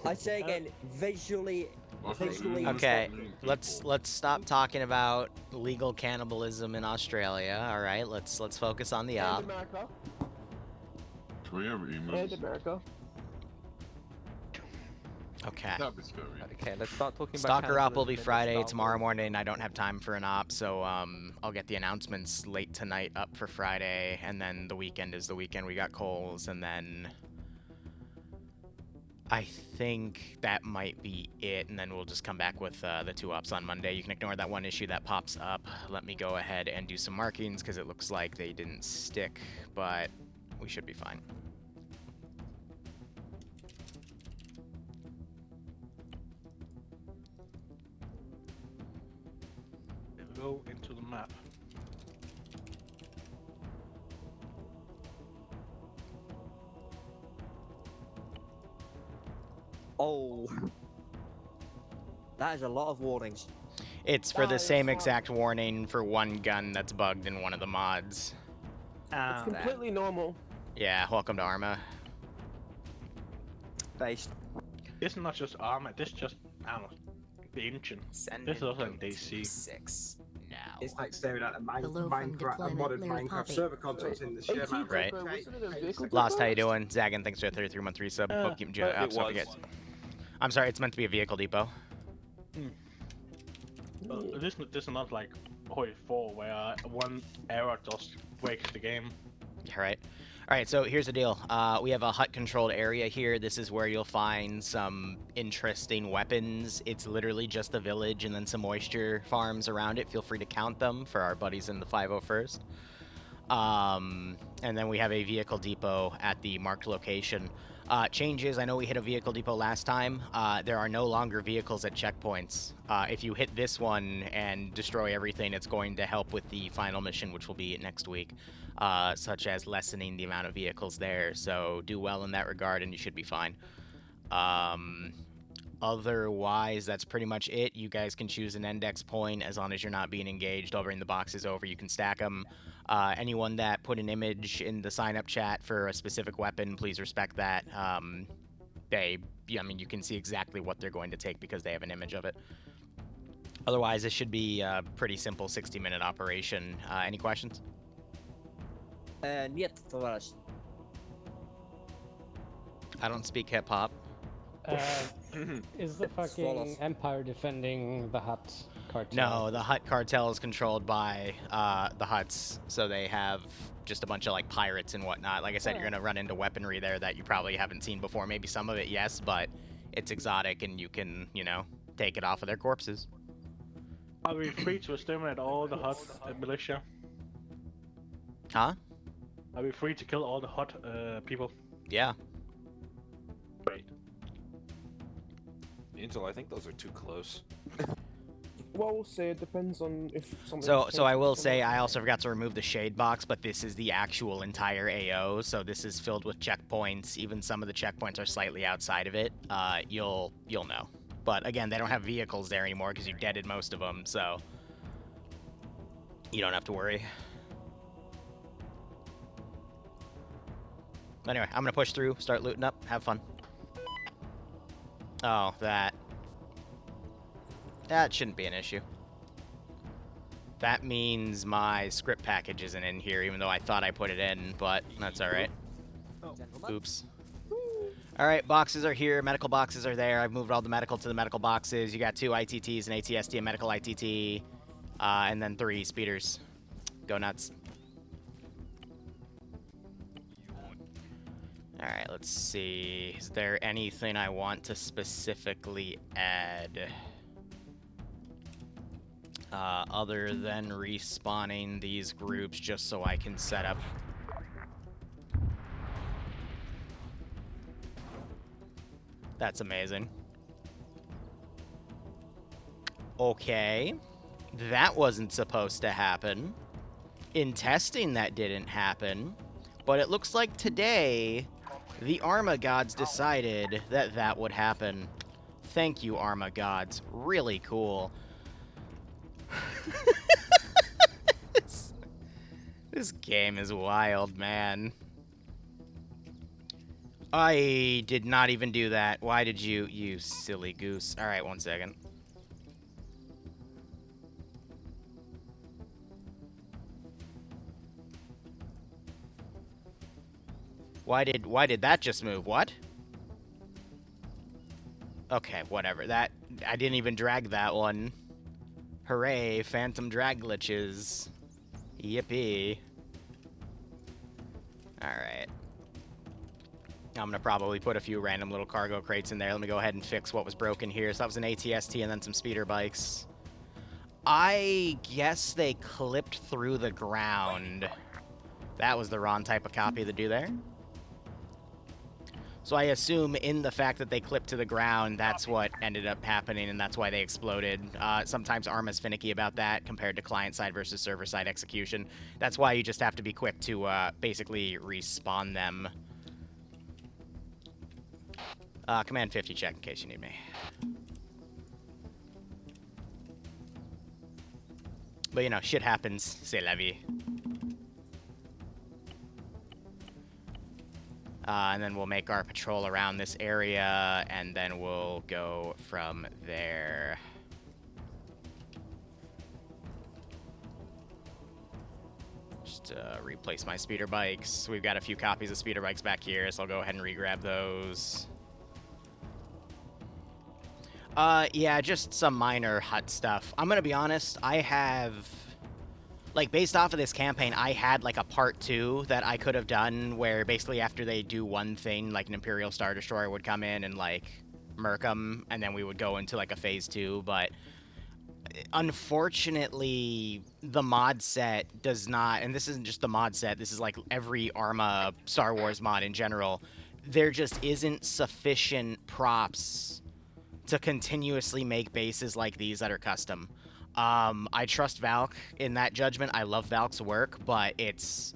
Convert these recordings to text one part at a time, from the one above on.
I say again, visually. Okay, let's stop talking about legal cannibalism in Australia. All right, let's focus on the And op. America. We have And emus. America. Okay. That'd be scary. Okay, let's start talking about Stalker op will be cannibalism in Friday. Star Tomorrow Wars. morning I don't have time for an op, so I'll get the announcements late tonight up for Friday, and then the weekend is the weekend. We got Coles, and then I think that might be it, and then we'll just come back with the 2 ops on Monday. You can ignore that one issue that pops up. Let me go ahead and do some markings, because it looks like they didn't stick, but we should be fine. Go into the map. Oh. That is a lot of warnings. It's for the That is same fine. exact warning for one gun that's bugged in one of the mods. It's completely normal. Yeah, welcome to Arma. Based. This is not just armor, this is just, I don't know, the ancient. Send This is in also in code to DC. 6 now. It's like staring at a Hello from Minecraft, a modern deployment, Liru Minecraft Poppy. server consoles in the share AT map. Right. Wasn't it a vehicle Lost, how you depot? doing? Zagan, thanks for a 3313 sub. Hope keep it up, so was. I'm sorry, it's meant to be a vehicle depot. This is not like Hoi 4 where one error just breaks the game. Alright. Alright, so here's the deal. We have a hut-controlled area here. This is where you'll find some interesting weapons. It's literally just a village and then some moisture farms around it. Feel free to count them for our buddies in the 501st. And then we have a vehicle depot at the marked location. Changes, I know we hit a vehicle depot last time. There are no longer vehicles at checkpoints. If you hit this one and destroy everything, it's going to help with the final mission, which will be next week, such as lessening the amount of vehicles there. So do well in that regard, and you should be fine. Otherwise, that's pretty much it. You guys can choose an index point as long as you're not being engaged. I'll bring the boxes over. You can stack them. Anyone that put an image in the sign-up chat for a specific weapon, please respect that. I mean, you can see exactly what they're going to take because they have an image of it. Otherwise, this should be a pretty simple 60-minute operation. Any questions? Нет, товарищ. I don't speak hip-hop. Is the fucking Empire defending the Hut cartel? No, the Hut cartel is controlled by the Huts, so they have just a bunch of like pirates and whatnot. Like I said, you're gonna run into weaponry there that you probably haven't seen before. Maybe some of it, yes, but it's exotic and you can, you know, take it off of their corpses. Are we free to exterminate all the Hut militia? Huh? Are we free to kill all the Hut people? Yeah. Great. Angel, I think those are too close. Well, we'll see. It depends on if something. So I will say I also forgot to remove the shade box, but this is the actual entire AO, so this is filled with checkpoints. Even some of the checkpoints are slightly outside of it. You'll know. But again, they don't have vehicles there anymore because you deaded most of them, so you don't have to worry. Anyway, I'm gonna push through, start looting up, have fun. Oh, that shouldn't be an issue. That means my script package isn't in here, even though I thought I put it in, but that's alright. Oops. Alright, boxes are here, medical boxes are there. I've moved all the medical to the medical boxes. You got 2 ITTs, an ATST, a medical ITT, and then 3 speeders. Go nuts. Alright, let's see. Is there anything I want to specifically add? Other than respawning these groups just so I can set up. That's amazing. Okay. That wasn't supposed to happen. In testing, that didn't happen. But it looks like today, the Arma gods decided that that would happen. Thank you, Arma gods. Really cool. This game is wild, man. I did not even do that. Why did you, you silly goose? All right, 1 second. Why did that just move? What? Okay, whatever. That, I didn't even drag that one. Hooray, phantom drag glitches. Yippee. Alright. I'm gonna probably put a few random little cargo crates in there. Let me go ahead and fix what was broken here. So that was an ATST and then some speeder bikes. I guess they clipped through the ground. That was the wrong type of copy to do there. So I assume in the fact that they clipped to the ground, that's what ended up happening, and that's why they exploded. Sometimes Arma's finicky about that compared to client-side versus server-side execution. That's why you just have to be quick to basically respawn them. Command 50 check in case you need me. But, you know, shit happens. C'est la vie. And then we'll make our patrol around this area, and then we'll go from there. Just replace my speeder bikes. We've got a few copies of speeder bikes back here, so I'll go ahead and re-grab those. Yeah, just some minor hut stuff. I'm gonna be honest, I have... Like, based off of this campaign, I had, like, a part 2 that I could have done where basically after they do one thing, like an Imperial Star Destroyer would come in and, like, murk them, and then we would go into, like, a phase 2, but unfortunately, the mod set does not, and this isn't just the mod set, this is, like, every Arma Star Wars mod in general, there just isn't sufficient props to continuously make bases like these that are custom. I trust Valk in that judgment. I love Valk's work, but it's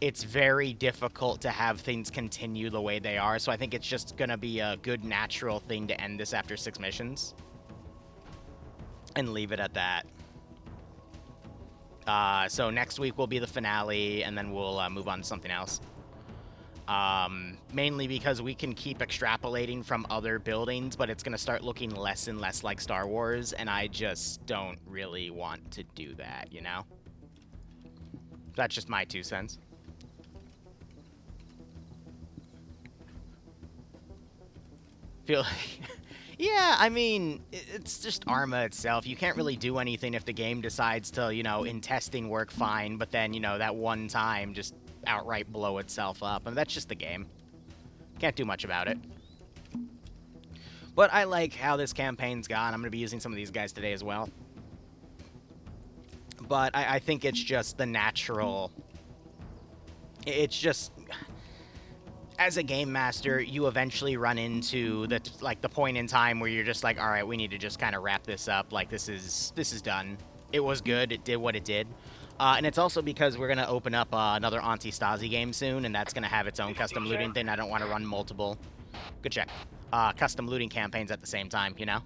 very difficult to have things continue the way they are, so I think it's just gonna be a good natural thing to end this after 6 missions. And leave it at that. So next week will be the finale, and then we'll move on to something else. Mainly because we can keep extrapolating from other buildings, but it's going to start looking less and less like Star Wars, and I just don't really want to do that, you know? That's just my 2 cents. Feel like... Yeah, I mean, it's just Arma itself. You can't really do anything if the game decides to, you know, in testing work fine, but then, you know, that one time just outright blow itself up. I mean, that's just the game. Can't do much about it. But I like how this campaign's gone. I'm going to be using some of these guys today as well. But I think it's just the natural... It's just... As a game master, you eventually run into the point in time where you're just like, all right, we need to just kind of wrap this up. Like, this is done. It was good. It did what it did. And it's also because we're going to open up another Anti-Stasi game soon, and that's going to have its own custom looting thing. I don't want to run multiple. Good check. Custom looting campaigns at the same time, you know?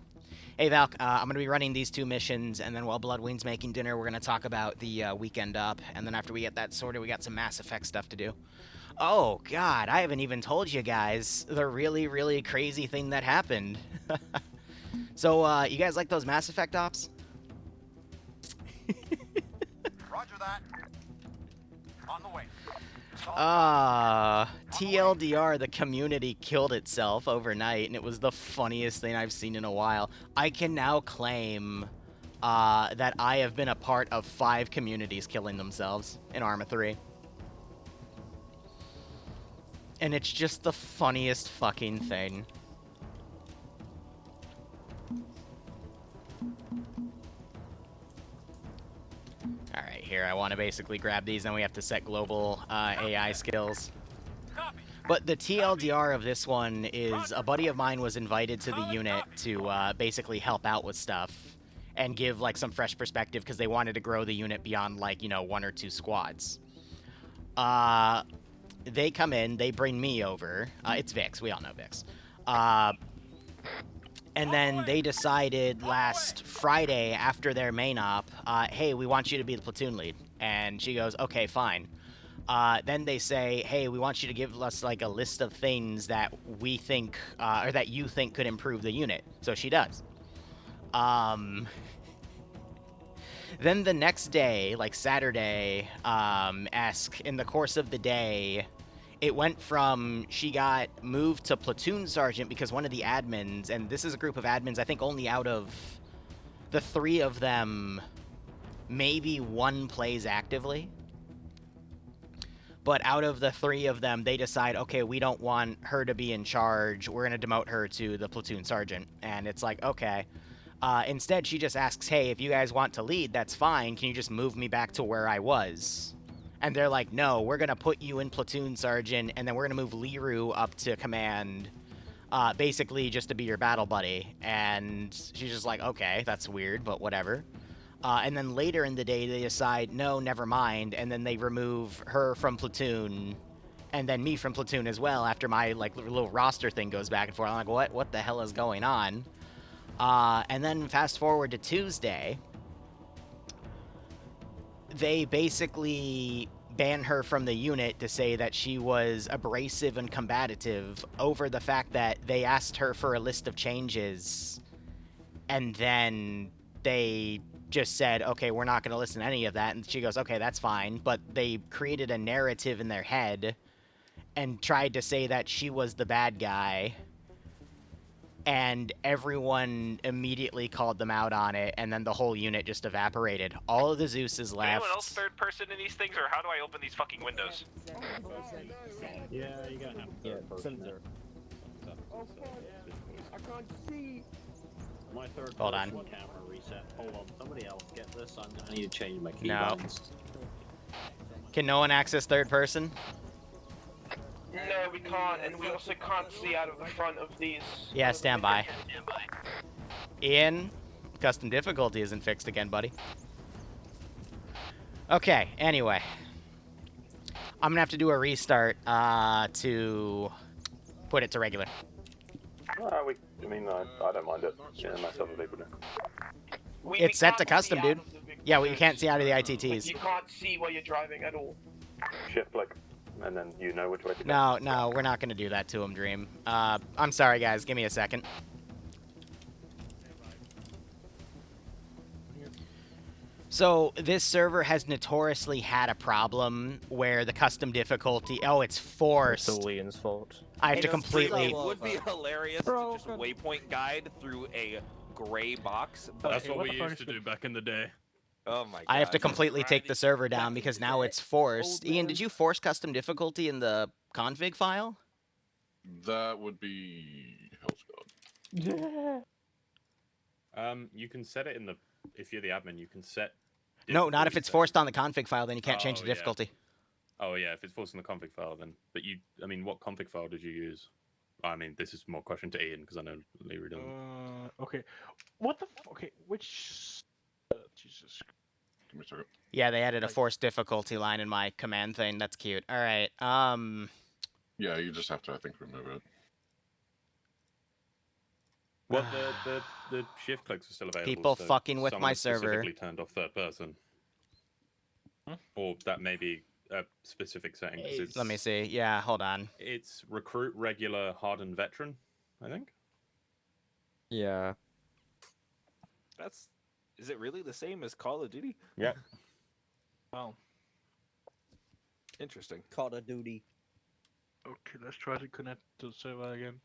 Hey, Valk, I'm going to be running these 2 missions, and then while Bloodwing's making dinner, we're going to talk about the weekend up. And then after we get that sorted, we got some Mass Effect stuff to do. Oh, God, I haven't even told you guys the really, really crazy thing that happened. So, you guys like those Mass Effect ops? Roger that. On the way. TLDR, the community killed itself overnight, and it was the funniest thing I've seen in a while. I can now claim that I have been a part of 5 communities killing themselves in Arma 3. And it's just the funniest fucking thing. Alright, here, I want to basically grab these, then we have to set global AI skills. But the TLDR of this one is a buddy of mine was invited to the unit to basically help out with stuff and give, like, some fresh perspective because they wanted to grow the unit beyond, like, you know, 1 or 2 squads. They come in, they bring me over. It's Vix, we all know Vix. And then they decided last Friday after their main op, hey, we want you to be the platoon lead. And she goes, okay, fine. Then they say, hey, we want you to give us like a list of things that we think or that you think could improve the unit. So she does. Then the next day, like Saturday, in the course of the day, it went from she got moved to platoon sergeant because one of the admins, and this is a group of admins, I think only out of the 3 of them, maybe 1 plays actively. But out of the 3 of them, they decide, okay, we don't want her to be in charge. We're going to demote her to the platoon sergeant. And it's like, okay. Instead, she just asks, hey, if you guys want to lead, that's fine. Can you just move me back to where I was? And they're like, no, we're going to put you in platoon sergeant, and then we're going to move Liru up to command, basically just to be your battle buddy. And she's just like, okay, that's weird, but whatever. And then later in the day, they decide, no, never mind, and then they remove her from platoon, and then me from platoon as well after my like little roster thing goes back and forth. I'm like, what the hell is going on? And then fast forward to Tuesday, they basically ban her from the unit to say that she was abrasive and combative over the fact that they asked her for a list of changes, and then they just said, okay, we're not going to listen to any of that. And she goes, okay, that's fine. But they created a narrative in their head and tried to say that she was the bad guy. And everyone immediately called them out on it, and then the whole unit just evaporated. All of the Zeus's left. Anyone else third person in these things, or how do I open these fucking windows? Yeah, you gotta have third person there. I can't see. My third Hold on. person camera reset. Hold on, somebody else get this. I need to change my key No. buttons. Can no one access third person? No, we can't, and we also can't see out of the front of these. Yeah, stand by. Ian, custom difficulty isn't fixed again, buddy. Okay, anyway. I'm gonna have to do a restart to put it to regular. I don't mind it. Yeah, most other people do. It's set to can't custom, see out dude. of the big Yeah, well, you windows. can't see out of the Like, ITTs. you can't see while you're driving at all. Shift flick, and then you know which way to go. No, we're not gonna do that to him, Dream. I'm sorry, guys. Give me a second. So, this server has notoriously had a problem where the custom difficulty... Oh, it's forced. It's Ian's fault. I have to It completely... would be hilarious to just waypoint guide through a gray box. But That's what we used to do back in the day. oh my god. I have to completely take the server down because now it's forced. Ian, did you force custom difficulty in the config file? That would be Hell's God. You can set it in the... If you're the admin, you can set... No, not if difficulty it's forced on the config file, then you can't change the yeah. difficulty. Oh yeah, if it's forced in the config file, then. But I mean, what config file did you use? I mean, this is more question to Ian because I know Liru doesn't. Okay. What the okay, which... Jesus. Give me a second. Yeah, they added a forced difficulty line in my command thing. That's cute. All right. Yeah, you just have to, I think, remove it. Well, the shift clicks are still available. People so fucking with my someone server. specifically turned off third person. Or that may be a specific setting. 'cause it's, Let me see. Yeah, hold on. It's recruit, regular, hardened veteran, I think. Yeah. Is it really the same as Call of Duty? Yeah. Oh. Interesting. Call of Duty. Okay, let's try to connect to the server again.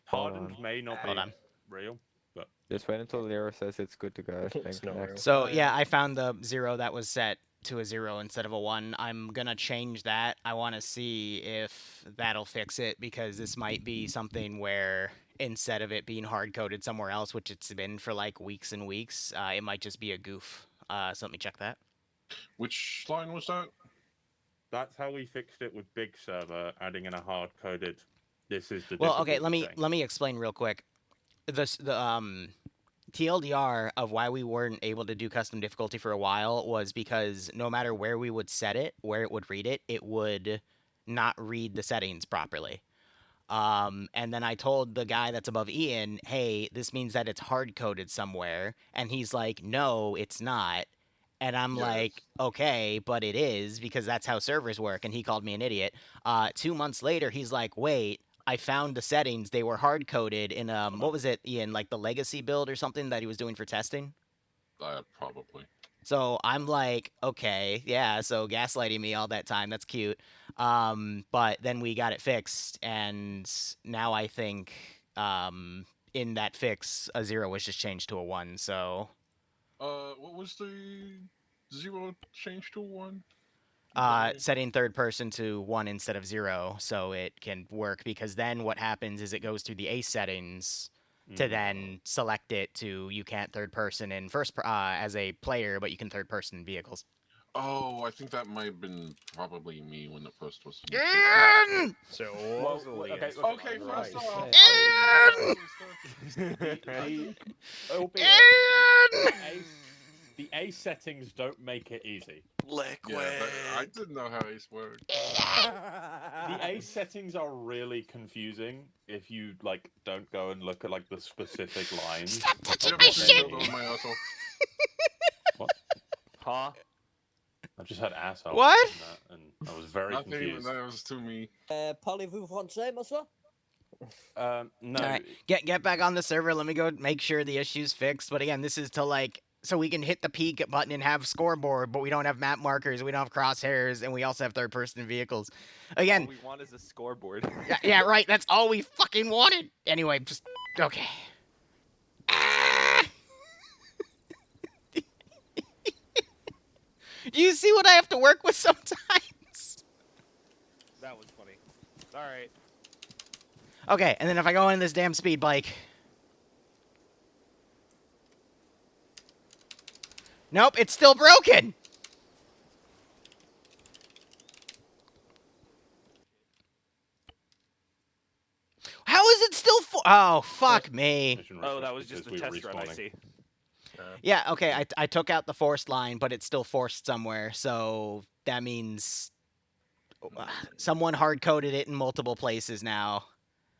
Hardened may not be Hold on. real, but Just wait until Liru says it's good to go. Then connect. So, yeah, I found the 0 that was set to a 0 instead of a 1. I'm going to change that. I want to see if that'll fix it because this might be something where instead of it being hard-coded somewhere else, which it's been for like weeks and weeks, it might just be a goof. So let me check that. Which line was that? that's how we fixed it with Big Server, adding in a hard-coded. This is the well, okay. Let difficult me explain real quick. The TLDR of why we weren't able to do custom difficulty for a while was because no matter where we would set it, where it would read it, it would not read the settings properly. And then I told the guy that's above Ian, hey, this means that it's hard-coded somewhere. And he's like, no, it's not. And I'm Yes. like, okay, but it is, because that's how servers work. And he called me an idiot. 2 months later, he's like, wait, I found the settings. They were hard coded in what was it, Ian? Like the legacy build or something that he was doing for testing. Probably. So I'm like, okay, yeah. So gaslighting me all that time, that's cute. But then we got it fixed, and now I think in that fix, a 0 was just changed to a 1. So. What was the 0 change to 1? Setting third person to 1 instead of 0, so it can work, because then what happens is it goes through the ace settings to then select it to you can't third person in as a player, but you can third person in vehicles. Oh, I think that might have been probably me when it first was. So, okay, first off, the ace settings don't make it easy. Liquid. Yeah, but I didn't know how ace worked. The ace settings are really confusing if you like don't go and look at like the specific lines. Stop touching my shit! What? Huh? I just had asshole. What? And I was very Nothing, confused. that was to me. Parlez-vous français, monsieur? No. All right, get back on the server. Let me go make sure the issue's fixed. But again, this is to like, so we can hit the peak button and have scoreboard, but we don't have map markers, we don't have crosshairs, and we also have third-person vehicles. Again, all we want is a scoreboard. yeah, right. That's all we fucking wanted. Anyway, just okay. Do you see what I have to work with sometimes? That was funny. All right. Okay, and then if I go in this damn speed bike. Nope, it's still broken. How is it still oh, fuck me. Oh, that was just a test run, I see. Yeah, okay, I took out the forced line, but it's still forced somewhere, so that means someone hard-coded it in multiple places now.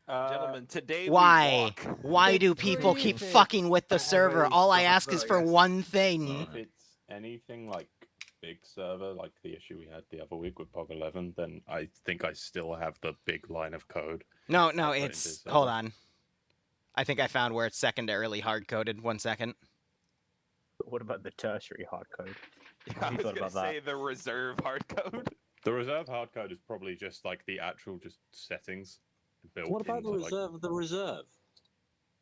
Gentlemen, today Why? we walk. Why do people keep fucking with the server? All I ask is for one thing. If it's anything like big server, like the issue we had the other week with POG 11, then I think I still have the big line of code. No, it's... Hold on. I think I found where it's secondarily hard-coded. 1 second. What about the tertiary hardcode? I was gonna say the reserve hardcode. The reserve hardcode is probably just like the actual just settings built. What about the into, reserve of the reserve?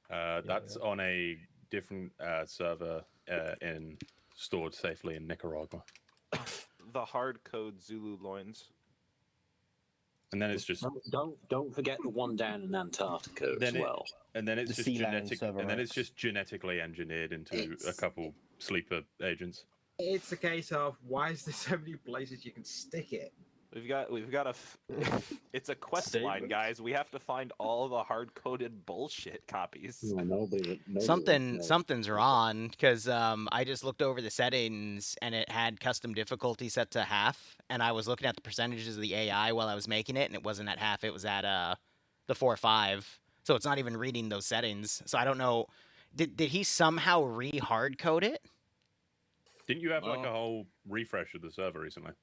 That's on a different server stored safely in Nicaragua. The hardcode Zulu loins. And then it's just don't forget the one down in Antarctica as well. And then it's The just Sea Lion server and then it's Rex. just genetically engineered into a couple sleeper agents. It's a case of why is there so many places you can stick it? We've got a. It's a quest line, guys. We have to find all the hard-coded bullshit copies. Something's wrong, because I just looked over the settings and it had custom difficulty set to half, and I was looking at the percentages of the AI while I was making it, and it wasn't at half. It was at the 4 or 5, so it's not even reading those settings. So I don't know. Did he somehow re-hard code it? Didn't you have like a whole refresh of the server recently?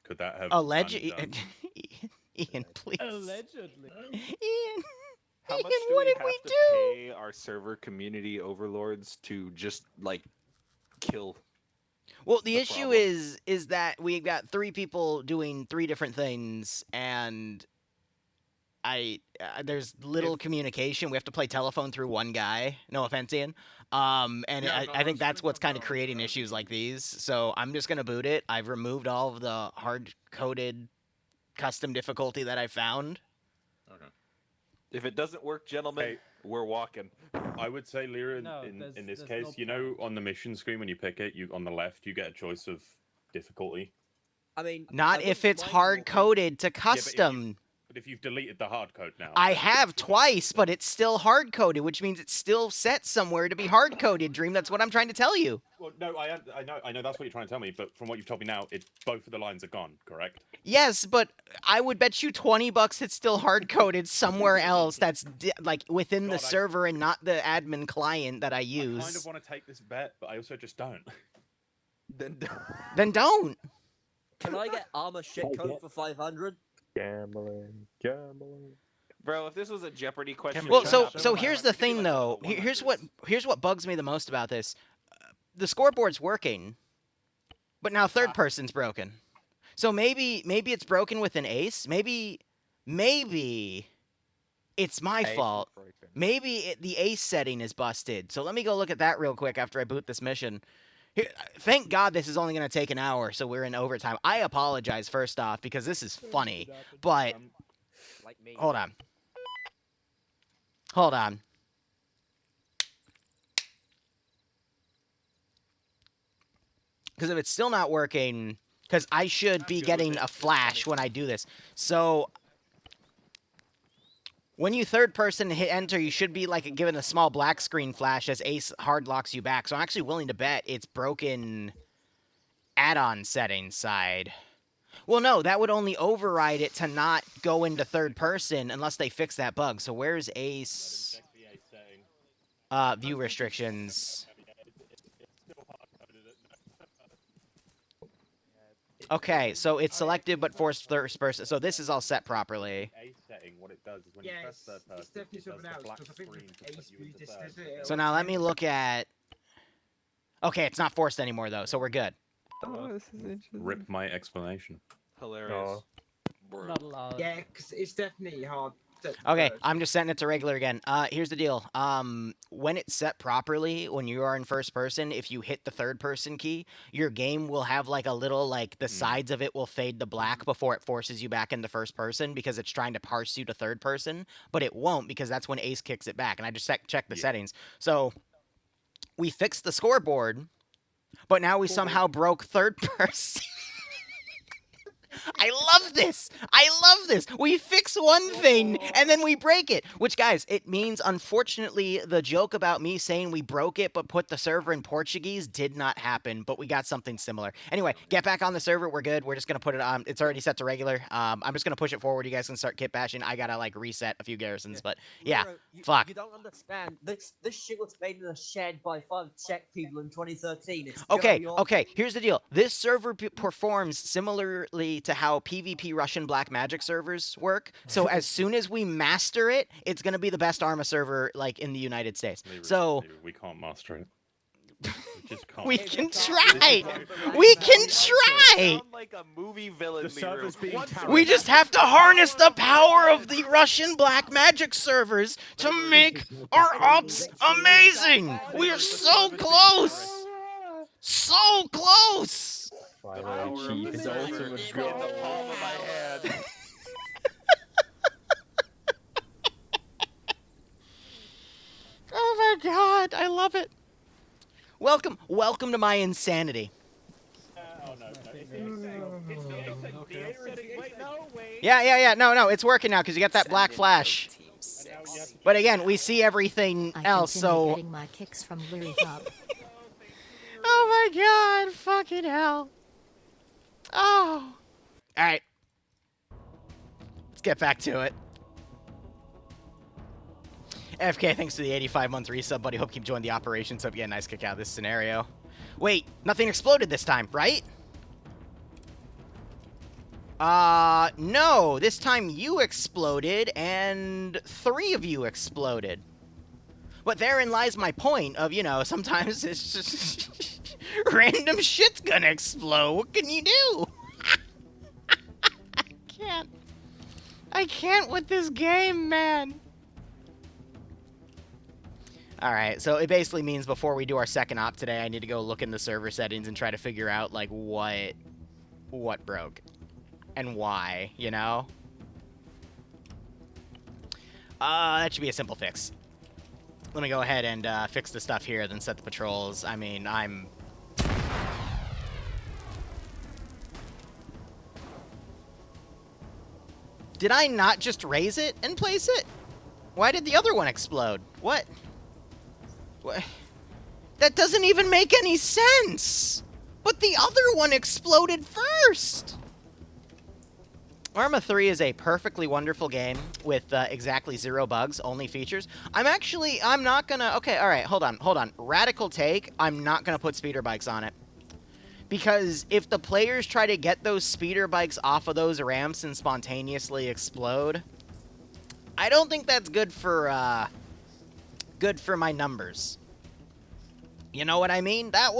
Could that have allegedly? undone? Ian, please. Allegedly. Ian. How much Ian, do what we did have we to do? pay our server community overlords to just like kill? Well, the issue is that we've got 3 people doing 3 different things, and there's little communication. We have to play telephone through one guy. No offense, Ian. I think that's what's kind of creating issues like these. So I'm just gonna boot it. I've removed all of the hard-coded custom difficulty that I found. Okay. If it doesn't work, gentlemen, we're walking. I would say, Liru, in this case, you know, on the mission screen when you pick it, on the left, you get a choice of difficulty. I mean, not if it's hard-coded to custom. But if you've deleted the hard code now... I have twice, but it's still hard-coded, which means it's still set somewhere to be hard-coded, Dream. That's what I'm trying to tell you. Well, no, I know that's what you're trying to tell me, but from what you've told me now, both of the lines are gone, correct? Yes, but I would bet you $20 it's still hard-coded somewhere else that's like within the server and not the admin client that I use. I kind of want to take this bet, but I also just don't. Then don't. Can I get armor shit code for 500? Gambling. Bro, if this was a Jeopardy question... Well, so here's the thing, though. Here's what bugs me the most about this. The scoreboard's working, but now third person's broken. So maybe it's broken with an ace. Maybe it's my fault. Maybe the ace setting is busted. So let me go look at that real quick after I boot this mission. Here, thank God this is only going to take an hour, so we're in overtime. I apologize first off because this is funny, but hold on. Because if it's still not working, because I should be getting a flash when I do this. So when you third person hit enter, you should be like given a small black screen flash as ace hard locks you back. So I'm actually willing to bet it's broken add-on settings side. Well, no, that would only override it to not go into third person unless they fix that bug. So where's ace? View restrictions. Okay, so it's selective but forced first person. So this is all set properly. What it does is when you press third person, it's definitely something else, because I think with Ace, we just did it. So now let me look at... Okay, it's not forced anymore, though, so we're good. Oh, this is interesting. Rip my explanation. Hilarious. Not allowed. Yeah, because it's definitely hard. Okay, I'm just setting it to regular again. Here's the deal. When it's set properly, when you are in first person, if you hit the third person key, your game will have like a little, like, the sides of it will fade to black before it forces you back into first person because it's trying to parse you to third person, but it won't because that's when Ace kicks it back, and I just checked the settings. So, we fixed the scoreboard, but now we somehow broke third person. I love this! I love this! We fix one thing, and then we break it! Which, guys, it means, unfortunately, the joke about me saying we broke it but put the server in Portuguese did not happen, but we got something similar. Anyway, get back on the server, we're good. We're just gonna put it on. It's already set to regular. I'm just gonna push it forward. You guys can start kit bashing. I gotta, like, reset a few garrisons, but, yeah, fuck. You don't understand. This shit was made in a shed by 5 Czech people in 2013. It's Okay, here's the deal. This server performs similarly to how PvP Russian black magic servers work. So as soon as we master it, it's going to be the best Arma server, like, in the United States. So we can't master it. We just can't. We can try! We can try! Like a movie villain, Liru. We just have to harness the power of the Russian black magic servers to make our ops amazing! We are so close! So close! Finally achieved the ultimate goal. In the palm of my hand. Oh my god, I love it. Welcome to my insanity. Yeah, no, it's working now because you got that black flash. But again, we see everything else, so... Getting my kicks from Liru Hub. Oh my god, fucking hell. Oh. Alright. Let's get back to it. FK, thanks to the 85-month resub, buddy. Hope you keep enjoying the operation. So, yeah, nice kick out of this scenario. Wait, nothing exploded this time, right? No. This time you exploded, and 3 of you exploded. But therein lies my point of, you know, sometimes it's just... random shit's gonna explode. What can you do? I can't with this game, man. Alright, so it basically means before we do our second op today, I need to go look in the server settings and try to figure out, like, what broke. And why, you know? That should be a simple fix. Let me go ahead and fix the stuff here, then set the patrols. I mean, I'm... Did I not just raise it and place it? Why did the other one explode? What? What? That doesn't even make any sense! But the other one exploded first! Arma 3 is a perfectly wonderful game with exactly 0 bugs, only features. I'm not gonna... Okay, alright, hold on. Radical take, I'm not gonna put speeder bikes on it. Because if the players try to get those speeder bikes off of those ramps and spontaneously explode, I don't think that's good for my numbers. You know what I mean? That's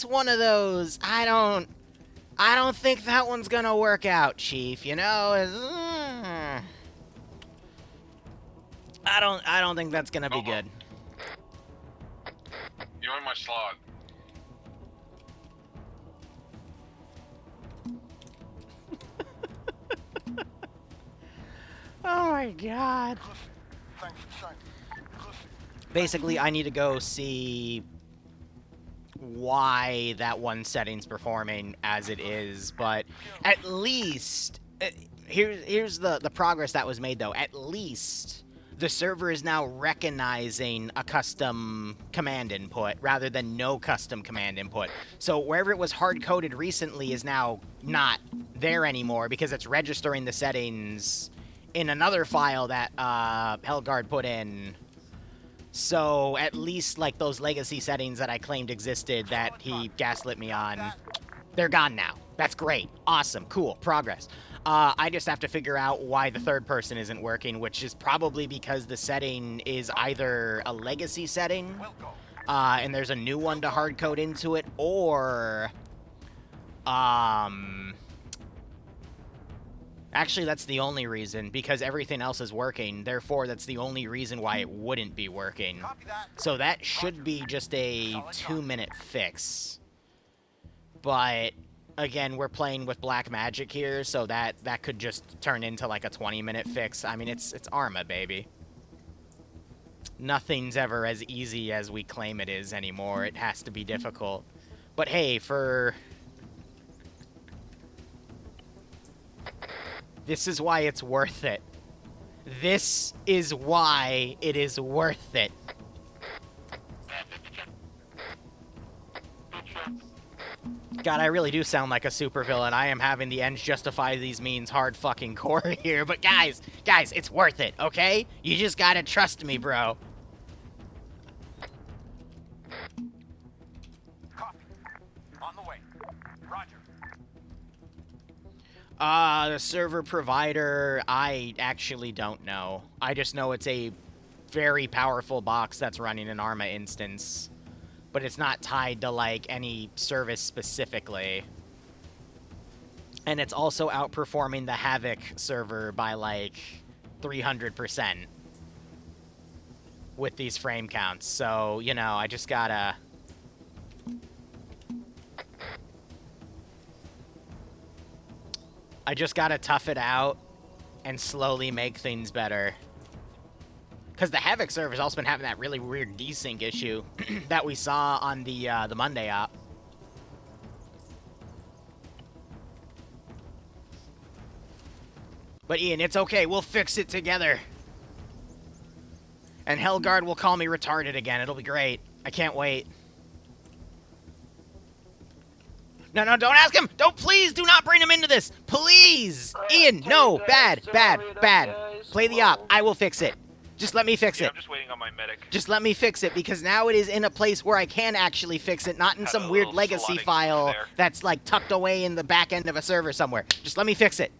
one of those, I don't think that one's gonna work out, Chief, you know? I don't think that's gonna be good. You're in my slot. Oh my god. Basically, I need to go see why that one setting's performing as it is, but at least here's the progress that was made though. At least the server is now recognizing a custom command input rather than no custom command input. So wherever it was hard-coded recently is now not there anymore because it's registering the settings in another file that Helgard put in. So at least like those legacy settings that I claimed existed that he gaslit me on, they're gone now. That's great. Awesome. Cool. Progress. I just have to figure out why the third person isn't working, which is probably because the setting is either a legacy setting, and there's a new one to hard code into it, or actually, that's the only reason, because everything else is working. Therefore, that's the only reason why it wouldn't be working. So that should be just a 2-minute fix. But, again, we're playing with black magic here, so that could just turn into like a 20-minute fix. I mean, it's Arma, baby. Nothing's ever as easy as we claim it is anymore. It has to be difficult. But hey, this is why it's worth it. This is why it is worth it. God, I really do sound like a supervillain. I am having the ends justify these means hard fucking core here. But guys, it's worth it, okay? You just gotta trust me, bro. Copy. On the way. Roger. The server provider, I actually don't know. I just know it's a very powerful box that's running an Arma instance. But it's not tied to, like, any service specifically. And it's also outperforming the Havoc server by, like, 300% with these frame counts. So, you know, I just gotta... tough it out and slowly make things better. Because the Havoc server's also been having that really weird desync issue that we saw on the Monday op. But Ian, it's okay. We'll fix it together. And Helgard will call me retarded again. It'll be great. I can't wait. No, don't ask him! Please do not bring him into this! Please! Ian, no! Bad. Play the op. I will fix it. Just let me fix it. I'm just waiting on my medic. Just let me fix it, because now it is in a place where I can actually fix it, not in some weird legacy file that's, like, tucked away in the back end of a server somewhere. Just let me fix it.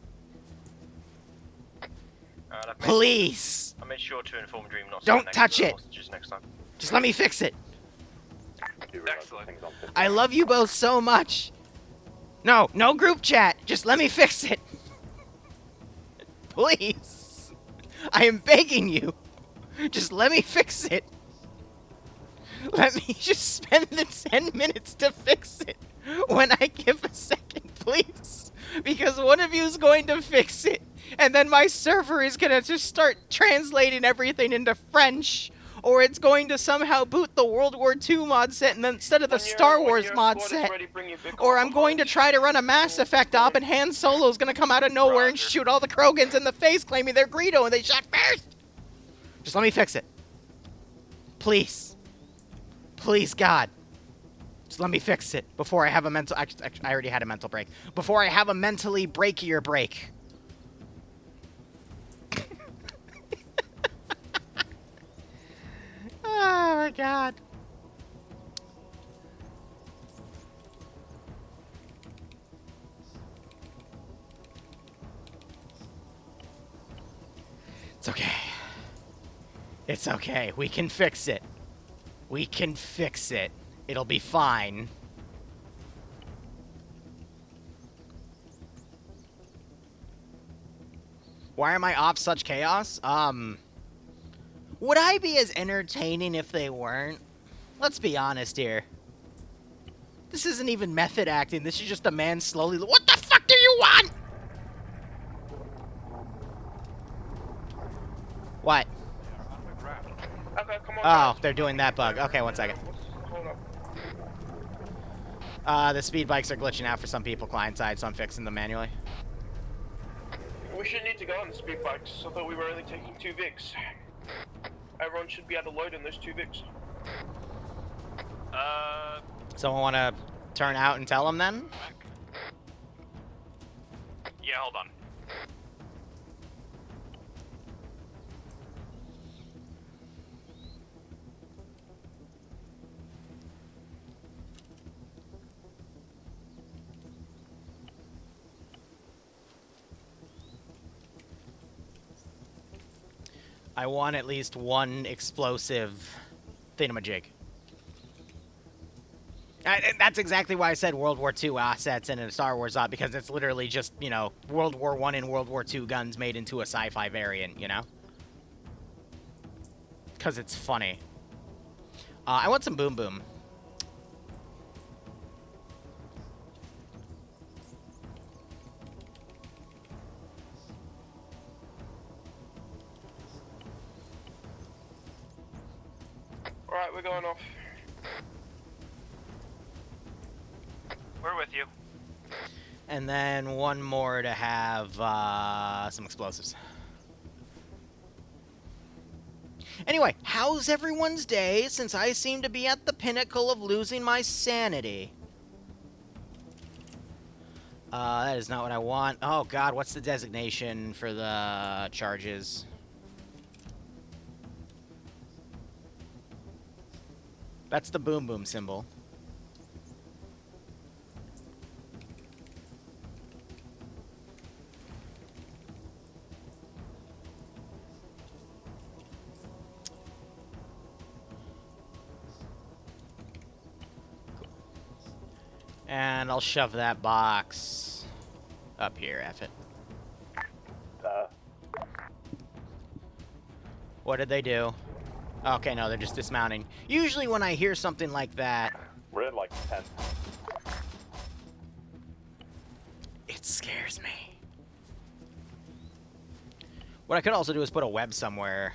Please! I made sure to inform Dream not to Don't touch it! next time. Just let me fix it. Excellent. I love you both so much. No group chat. Just let me fix it. Please. I am begging you. Just let me fix it. Let me just spend the 10 minutes to fix it when I give a second, please. Because one of you is going to fix it, and then my server is going to just start translating everything into French, or it's going to somehow boot the World War II mod set and then instead of the Star Wars mod set, or I'm going to try to run a Mass Effect op and Han Solo's going to come out of nowhere and shoot all the Krogans in the face claiming they're Greedo and they shot first. Just let me fix it. Please. Please, God. Just let me fix it before I have a mental... Actually, I already had a mental break. Before I have a mentally breakier break. Oh, my God. It's okay. It's okay. We can fix it. We can fix it. It'll be fine. Why are my ops such chaos? Would I be as entertaining if they weren't? Let's be honest here. This isn't even method acting. This is just a man slowly... What the fuck do you want? What? Okay, come on. Oh, they're doing that bug. Okay, one second. Hold up. The speed bikes are glitching out for some people client side, so I'm fixing them manually. We shouldn't need to go on the speed bikes. I thought we were only taking 2 Vics. Everyone should be able to load in those 2 Vics. Someone want to turn out and tell them then? Yeah, hold on. I want at least one explosive thingamajig. That's exactly why I said World War II assets in a Star Wars op, because it's literally just, you know, World War I and World War II guns made into a sci-fi variant, you know? Because it's funny. I want some Boom Boom. Alright, we're going off. We're with you. And then one more to have some explosives. Anyway, how's everyone's day since I seem to be at the pinnacle of losing my sanity? That is not what I want. Oh God, what's the designation for the charges? That's the Boom Boom symbol. And I'll shove that box up here, F it. What did they do? Okay, no, they're just dismounting. Usually when I hear something like that... We're in like 10. It scares me. What I could also do is put a web somewhere.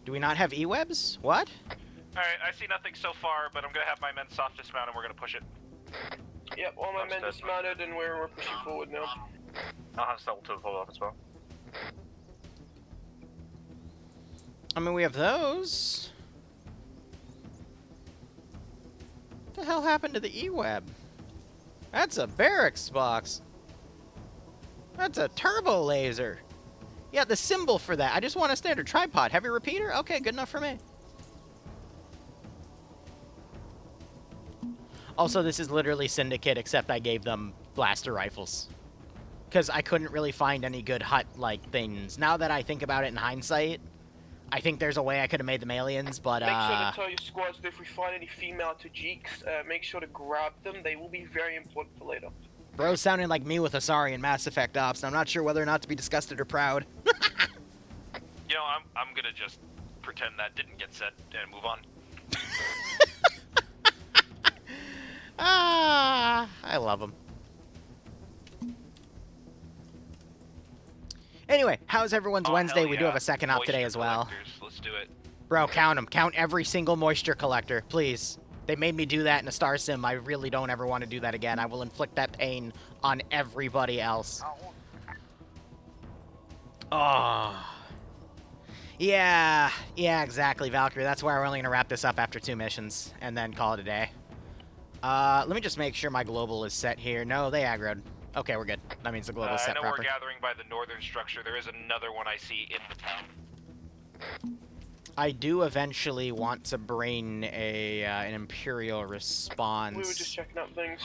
Do we not have e-webs? What? Alright, I see nothing so far, but I'm gonna have my men soft dismount and we're gonna push it. Yep, all my men dismounted and we're pushing forward now. I'll have Soul to hold off as well. I mean, we have those. What the hell happened to the e-web? That's a barracks box. That's a turbo laser. Yeah, the symbol for that. I just want a standard tripod. Heavy repeater? Okay, good enough for me. Also, this is literally Syndicate, except I gave them blaster rifles. Because I couldn't really find any good hut-like things. Now that I think about it in hindsight, I think there's a way I could have made them aliens, but, Make sure to tell your squads that if we find any female Tajiks, make sure to grab them. They will be very important for later. Bro sounding like me with Asari and Mass Effect Ops, and I'm not sure whether or not to be disgusted or proud. You know, I'm gonna just pretend that didn't get said and move on. Ah, I love them. Anyway, how's everyone's Oh, Wednesday? hell We do yeah. have a second off today Moisture as well. collectors, let's do it. Bro, count them. Count every single moisture collector, please. They made me do that in a Star Sim. I really don't ever want to do that again. I will inflict that pain on everybody else. Oh. Yeah, exactly, Valkyrie. That's why we're only going to wrap this up after 2 missions and then call it a day. Let me just make sure my global is set here. No, they aggroed. Okay, we're good. That means the global is I set know proper. we're gathering by the northern structure. There is another one I see in the town. I do eventually want to bring an Imperial response. We were just checking out things.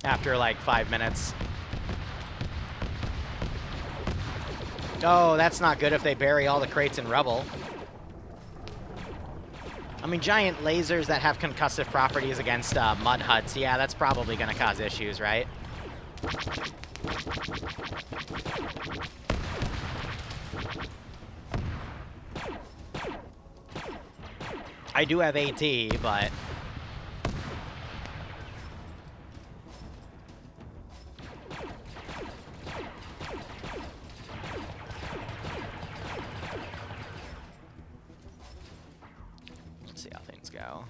After like 5 minutes. Oh, that's not good if they bury all the crates in rubble. I mean, giant lasers that have concussive properties against mud huts. Yeah, that's probably going to cause issues, right? I do have AT, but... let's see how things go.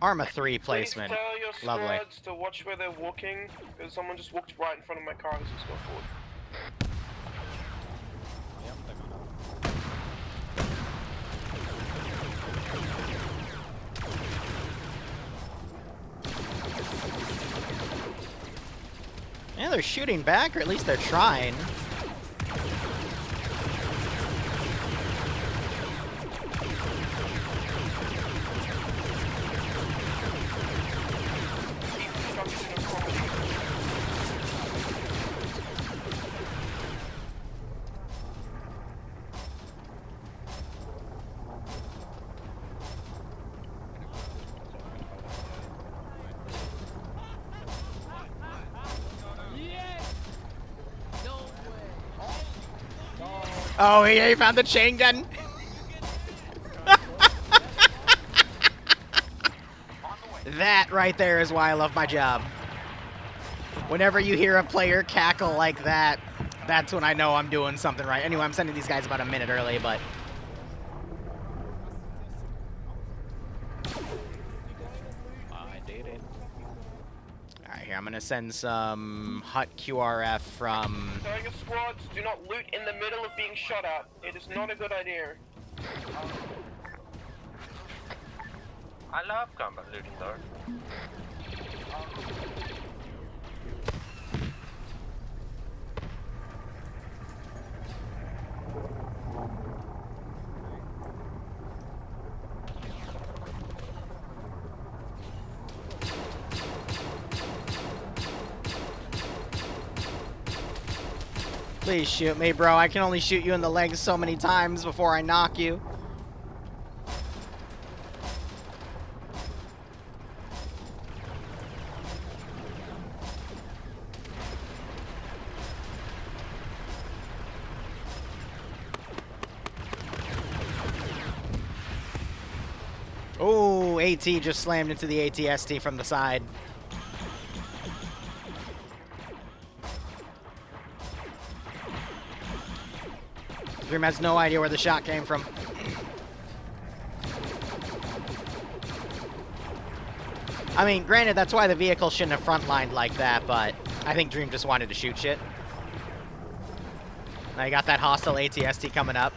Arma 3 placement. Please tell your Lovely. squads to watch where they're walking, because someone just walked right in front of my car as it's go forward. Yeah, they're shooting back, or at least they're trying. Oh, yeah, he found the chain gun. That right there is why I love my job. Whenever you hear a player cackle like that, that's when I know I'm doing something right. Anyway, I'm sending these guys about a minute early, but... I did it. Alright, here, I'm gonna send some hut QRF from... Tiger squads, do not loot in the middle of being shot at. It is not a good idea. I love combat looting though. Please shoot me, bro. I can only shoot you in the legs so many times before I knock you. Oh, AT just slammed into the ATST from the side. Grim has no idea where the shot came from. I mean, granted, that's why the vehicle shouldn't have frontlined like that, but I think Dream just wanted to shoot shit. Now you got that hostile ATST coming up.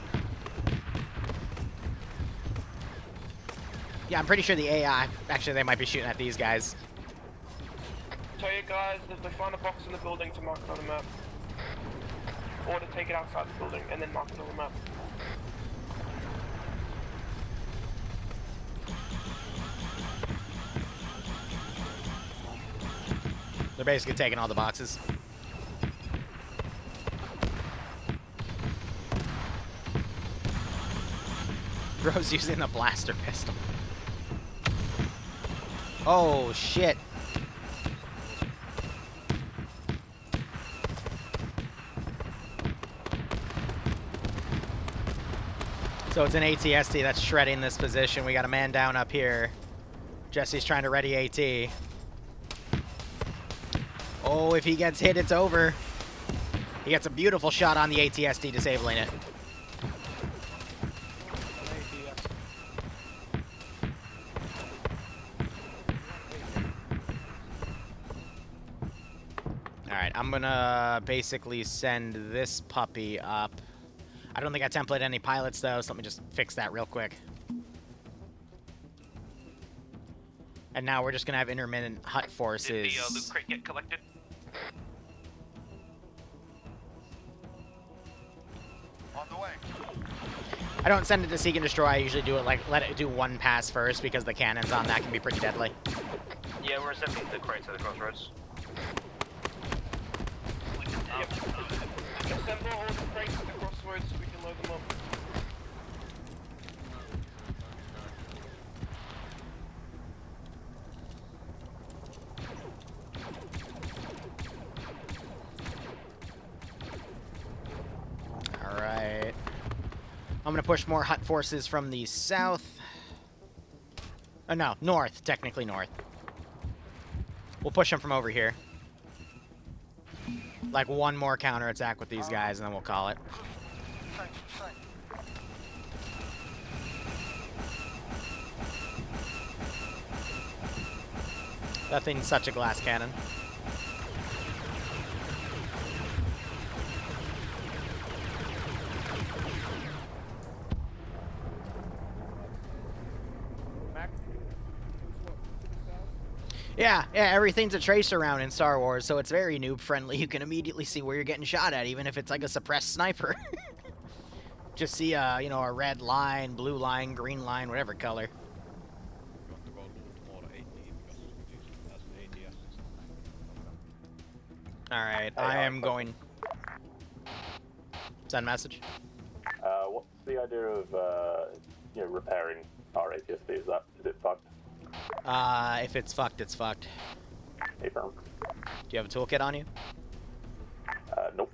Yeah, I'm pretty sure the AI, actually they might be shooting at these guys. Tell you guys that they find a box in the building to mark it on the map. Or to take it outside the building and then mark it on the map. They're basically taking all the boxes. Bro's using the blaster pistol. Oh, shit. So it's an ATST that's shredding this position. We got a man down up here. Jesse's trying to ready AT. Oh, if he gets hit, it's over. He gets a beautiful shot on the ATSD, disabling it. Alright, I'm gonna basically send this puppy up. I don't think I templated any pilots, though, so let me just fix that real quick. And now we're just gonna have intermittent hut forces. Did the loot crate get collected? On the way. I don't send it to Seek and Destroy. I usually do it like let it do one pass first because the cannons on that can be pretty deadly. Yeah, we're sending the crates to the crossroads. Assemble all the crates at the crossroads so we can load them up. Alright. I'm gonna push more hut forces from the south. Oh no, north, technically north. We'll push them from over here. Like one more counterattack with these guys and then we'll call it. That thing's such a glass cannon. Yeah, everything's a tracer round in Star Wars, so it's very noob friendly. You can immediately see where you're getting shot at, even if it's like a suppressed sniper. Just see, you know, a red line, blue line, green line, whatever color. Alright, I am going... Send message. What's the idea of, you know, repairing our ATSD? Is it fucked? If it's fucked, it's fucked. Hey, firm. Do you have a toolkit on you? Nope.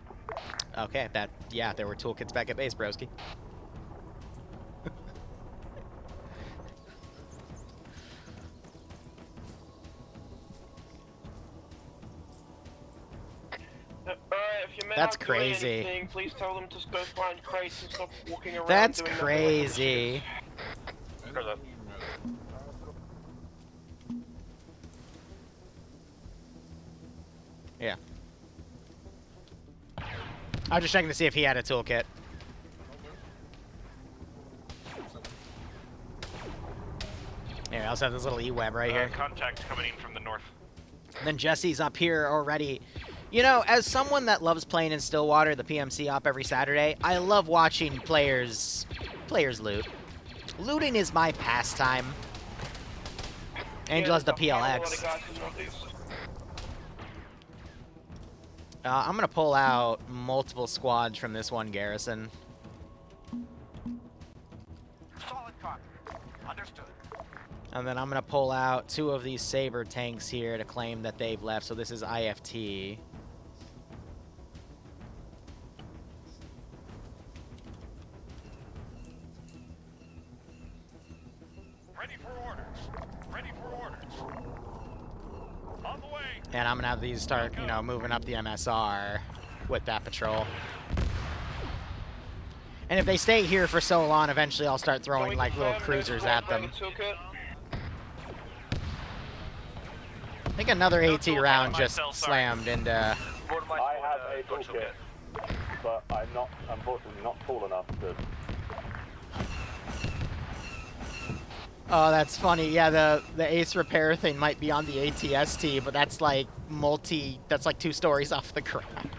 Okay, yeah, there were toolkits back at base, broski. If your men That's aren't doing crazy. anything, please tell them to go find crates and stop walking around. That's doing crazy. Yeah. I was just checking to see if he had a toolkit. Yeah, we also have this little E-web right here. Contact coming in from the north. And then Jesse's up here already. You know, as someone that loves playing in Stillwater, the PMC op every Saturday, I love watching players loot. Looting is my pastime. Angela's the PLX. I'm gonna pull out multiple squads from this one garrison. Solid copy. Understood. And then I'm gonna pull out 2 of these Saber tanks here to claim that they've left. So this is IFT. Ready for orders. Ready for orders. On the way. And I'm gonna have these start, you know, moving up the MSR with that patrol. And if they stay here for so long, eventually I'll start throwing like little cruisers at them. I think another AT round just slammed into... I have a toolkit, but I'm not, unfortunately, not tall enough to... Oh, that's funny. Yeah, the ace repair thing might be on the ATST, but that's like that's like 2 stories off the ground.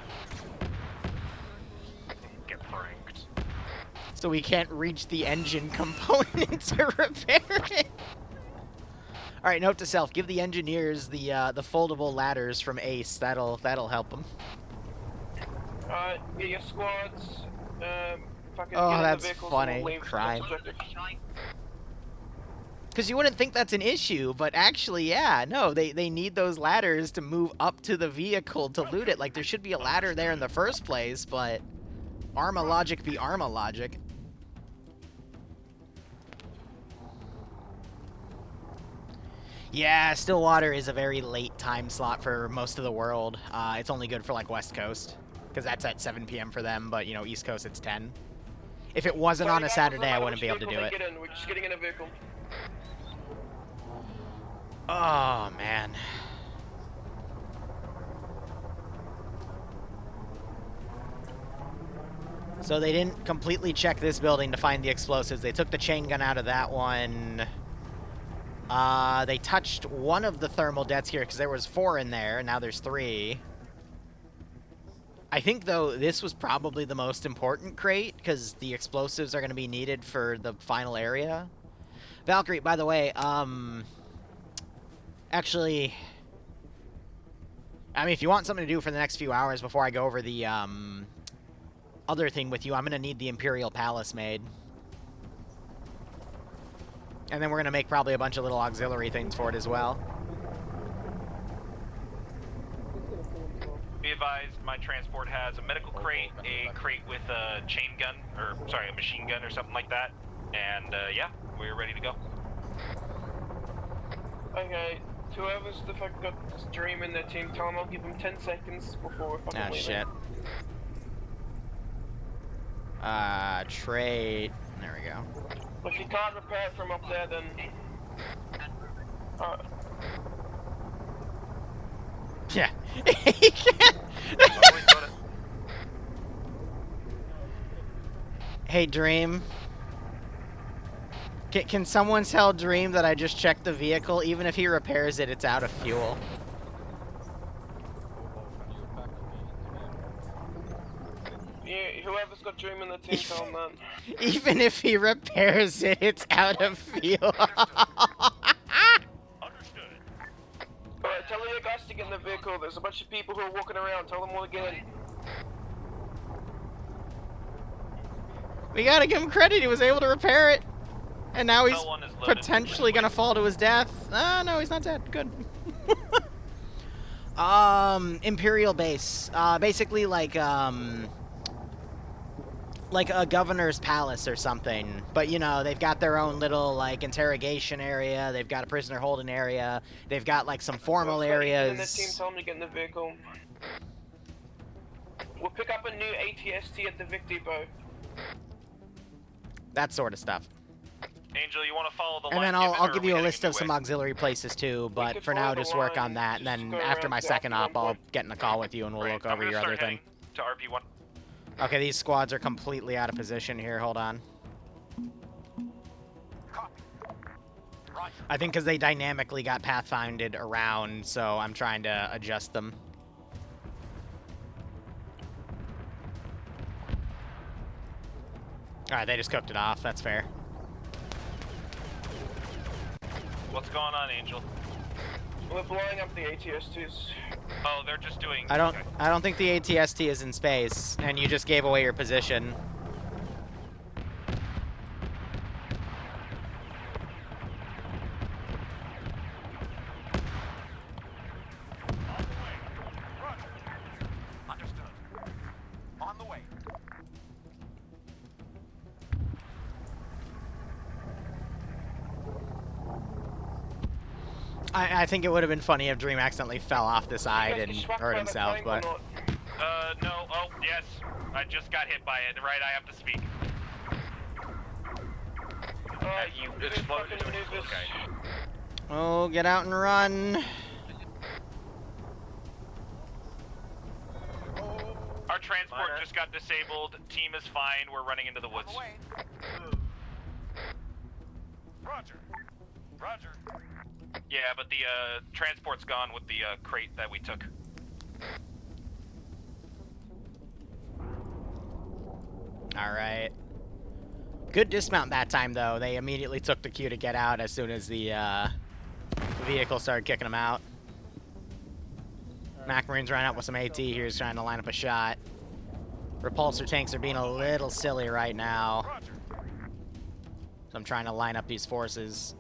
Get pranked. So we can't reach the engine component to repair it. All right, note to self: give the engineers the foldable ladders from Ace. That'll help them. Get your squads. Fucking Oh, get in the that's vehicles funny. and we'll leave Crime. the objective. Because you wouldn't think that's an issue, but actually, yeah, no, they need those ladders to move up to the vehicle to loot it. Like, there should be a ladder there in the first place, but Arma logic be Arma logic. Yeah, Stillwater is a very late time slot for most of the world. It's only good for like West Coast, because that's at 7 p.m. for them, but you know, East Coast it's 10. If it wasn't on a Saturday, I wouldn't be able to do it. We're just getting in a vehicle. Oh, man. So they didn't completely check this building to find the explosives. They took the chain gun out of that one. They touched one of the thermal dets here because there was 4 in there, and now there's 3. I think, though, this was probably the most important crate because the explosives are going to be needed for the final area. Valkyrie, by the way, actually, I mean, if you want something to do for the next few hours before I go over the, other thing with you, I'm going to need the Imperial Palace made. And then we're going to make probably a bunch of little auxiliary things for it as well. Be advised, my transport has a medical crate, a crate with a chain gun, or sorry, a machine gun or something like that. And yeah, we're ready to go. Okay, whoever's the fuck got this Dream in their team, tell them I'll give them 10 seconds before we're fucking leaving. Shit. Trait. There we go. If you can't repair it from up there, then... Yeah. Hey, Dream. Can someone tell Dream that I just checked the vehicle? Even if he repairs it, it's out of fuel. Yeah, whoever's got Dream in the team, tell them that. Even if he repairs it, it's out of fuel. Alright, tell the other guys to get in the vehicle. There's a bunch of people who are walking around. Tell them all to get in. We gotta give him credit. He was able to repair it. And now he's potentially gonna fall to his death. Ah, no, he's not dead. Good. Imperial base. Basically like a governor's palace or something. But, you know, they've got their own little, like, interrogation area. They've got a prisoner holding area. They've got, like, some formal areas. In the team, tell them to get in the vehicle. We'll pick up a new ATST at the Vic Depot. That sort of stuff. Angel, you want to follow the And line? then I'll give you a list of some auxiliary places, too. But for now, just work on that. And then after my second op, I'll get in a call with you and we'll look over your other thing. To RP1. Okay, these squads are completely out of position here. Hold on. I think because they dynamically got pathfinded around, so I'm trying to adjust them. Alright, they just cooked it off. That's fair. What's going on, Angel? We're blowing up the ATSTs. Oh, they're just doing... I don't think the ATST is in space, and you just gave away your position. On the way. I think it would have been funny if Dream accidentally fell off the side and hurt himself, but... No. Oh, yes. I just got hit by it. Right, I have to speak. You exploded. Okay. Oh, get out and run. Our transport just got disabled. Team is fine. We're running into the woods. Roger. Roger. Yeah, but the transport's gone with the crate that we took. Alright. Good dismount that time, though. They immediately took the cue to get out as soon as the vehicle started kicking them out. Mac Marine's running up with some AT here. He's trying to line up a shot. Repulsor tanks are being a little silly right now. So I'm trying to line up these forces.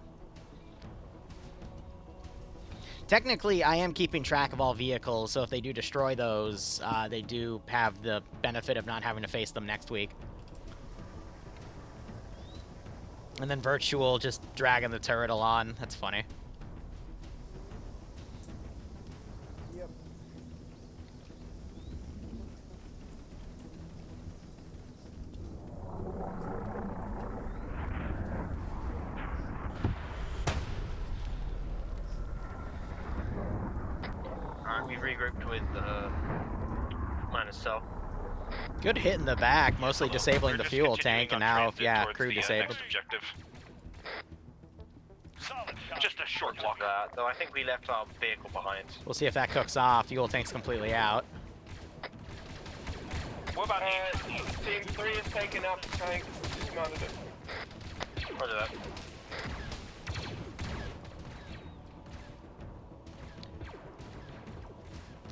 Technically, I am keeping track of all vehicles, so if they do destroy those, they do have the benefit of not having to face them next week. And then Virtual just dragging the turret on. That's funny. We've regrouped with minus cell. Good hit in the back, mostly disabling the fuel tank, and now, yeah, crew disabled. Objective. Just a short walk. Though I think we left our vehicle behind. We'll see if that cooks off. Fuel tank's completely out. What about Team 3 is taking out the tank. Dismounted it. Roger that.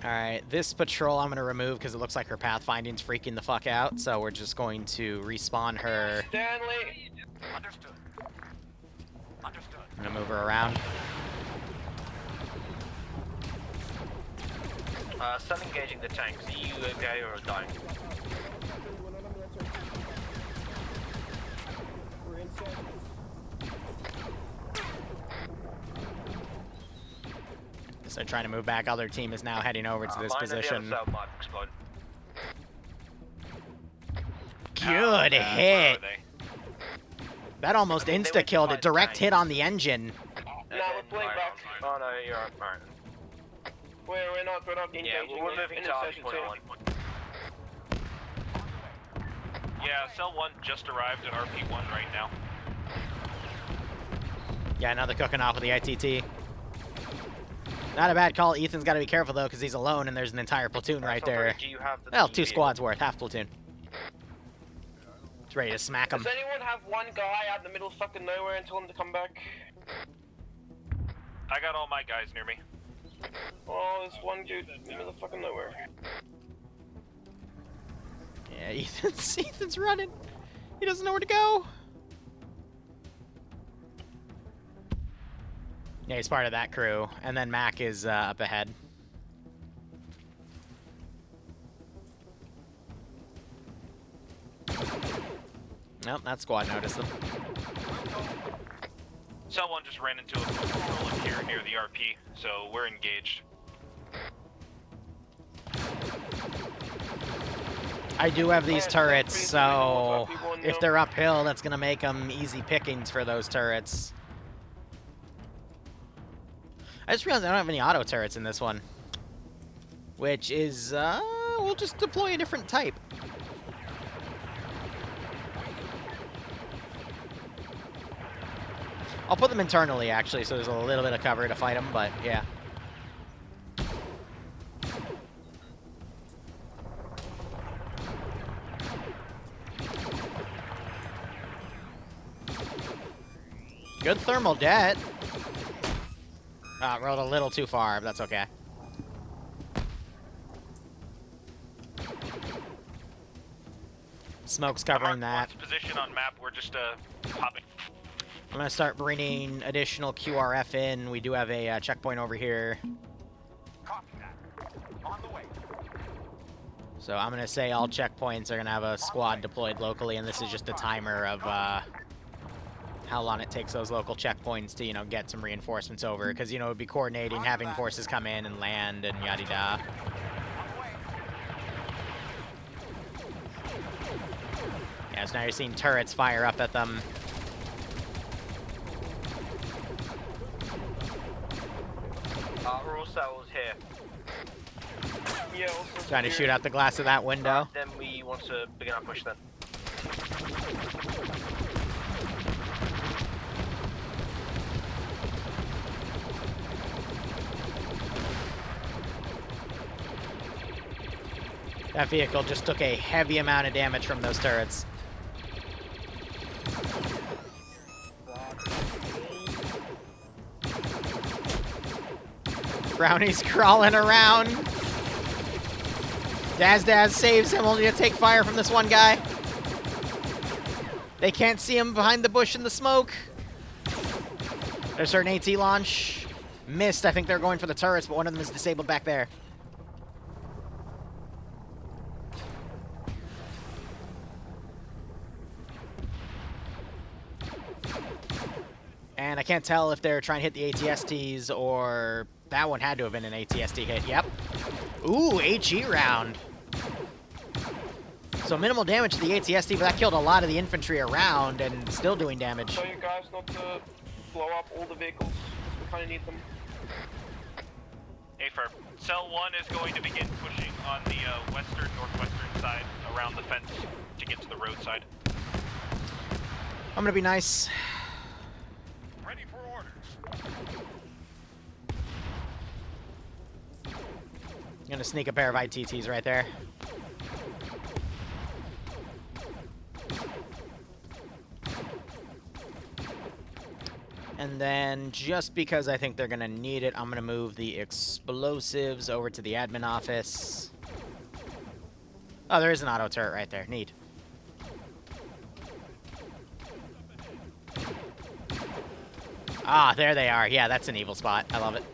Alright, this patrol I'm going to remove because it looks like her pathfinding's freaking the fuck out, so we're just going to respawn her. Stanley! Understood. Understood. I'm going to move her around. Sun engaging the tanks. Are you okay or dying? So they're trying to move back. Other team is now heading over to this position. Good hit. That almost insta-killed it. Direct hit on the engine. No, we're pulling back. Oh no, you're alright. We're not engaging. Yeah, we're moving to RP.1. Yeah, Cell 1 just arrived at RP1 right now. Yeah, now they're cooking off with the ITT. Not a bad call. Ethan's got to be careful, though, because he's alone, and there's an entire platoon right there. Well, 2 squads worth, half platoon. It's ready to smack him. Does anyone have one guy out in the middle of fucking nowhere and tell him to come back? I got all my guys near me. Oh, there's one dude in the middle of fucking nowhere. Yeah, Ethan's running. He doesn't know where to go. Yeah, he's part of that crew. And then Mac is up ahead. Nope, that squad noticed them. Cell 1 just ran into a patrol up here near the RP, so we're engaged. I do have these turrets, so if they're uphill, that's going to make them easy pickings for those turrets. I just realized I don't have any auto turrets in this one. Which is, we'll just deploy a different type. I'll put them internally, actually, so there's a little bit of cover to fight them, but yeah. Good thermal debt. Rolled a little too far, but that's okay. Smoke's covering that. Position on map, we're just popping. I'm gonna start bringing additional QRF in. We do have a checkpoint over here. Copy that. On the way. So I'm gonna say all checkpoints are gonna have a squad deployed locally, and this is just a timer of how long it takes those local checkpoints to, you know, get some reinforcements over, because, you know, it would be coordinating, having forces come in and land and yada-da. Yeah, so now you're seeing turrets fire up at them. We're all cells here. Yeah, also Trying to shoot out the glass of that window. Then we want to begin our push then. That vehicle just took a heavy amount of damage from those turrets. Brownie's crawling around. Daz saves him, only to take fire from this one guy. They can't see him behind the bush in the smoke. There's an AT launch. Missed. I think they're going for the turrets, but one of them is disabled back there. And I can't tell if they're trying to hit the ATSTs or... That one had to have been an ATST hit. Yep. Ooh, HE round. So minimal damage to the ATST, but that killed a lot of the infantry around and still doing damage. Tell you guys not to blow up all the vehicles. We kind of need them. A-firm. Cell 1 is going to begin pushing on the northwestern side around the fence to get to the roadside. I'm gonna be nice. Ready for orders. I'm gonna sneak a pair of ITTs right there. And then, just because I think they're gonna need it, I'm gonna move the explosives over to the admin office. Oh, there is an auto turret right there. Neat. Ah, there they are. Yeah, that's an evil spot. I love it.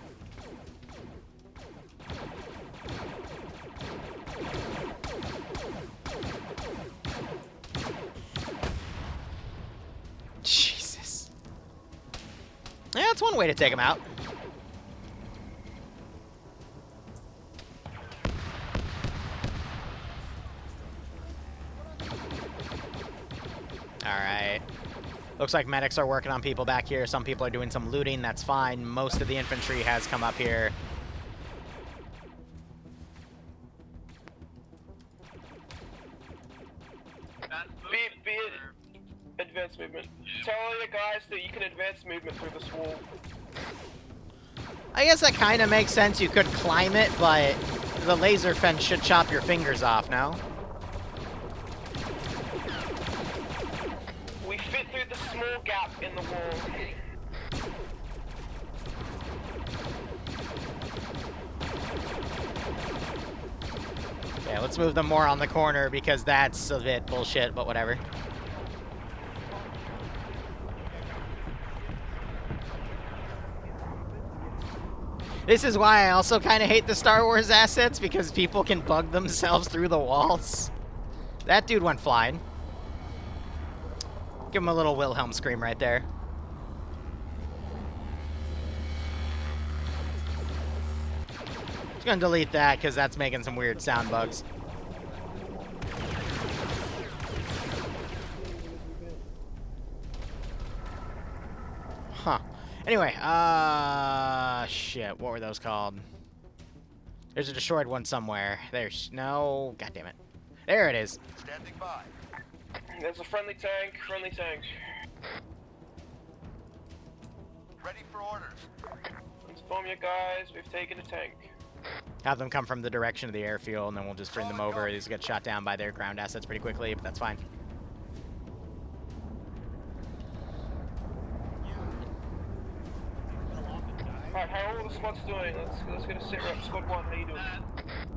Jesus. Yeah, that's one way to take him out. Alright. Looks like medics are working on people back here. Some people are doing some looting. That's fine. Most of the infantry has come up here. Be advance movement. Tell all your guys that you can advance movement through this wall. I guess that kind of makes sense. You could climb it, but the laser fence should chop your fingers off, no? We fit through the small gap in the wall. Yeah, let's move them more on the corner because that's a bit bullshit, but whatever. This is why I also kind of hate the Star Wars assets, because people can bug themselves through the walls. That dude went flying. Give him a little Wilhelm scream right there. Just gonna delete that because that's making some weird sound bugs. Huh. Anyway, shit, what were those called? There's a destroyed one somewhere. There's no, god damn it. There it is. Standing by. There's a friendly tank, Ready for orders. Inform your guys, we've taken a tank. Have them come from the direction of the airfield, and then we'll just bring them over. These get shot down by their ground assets pretty quickly, but that's fine. Alright, how are all the squads doing? Let's get a sit rep. Squad 1, how you doing?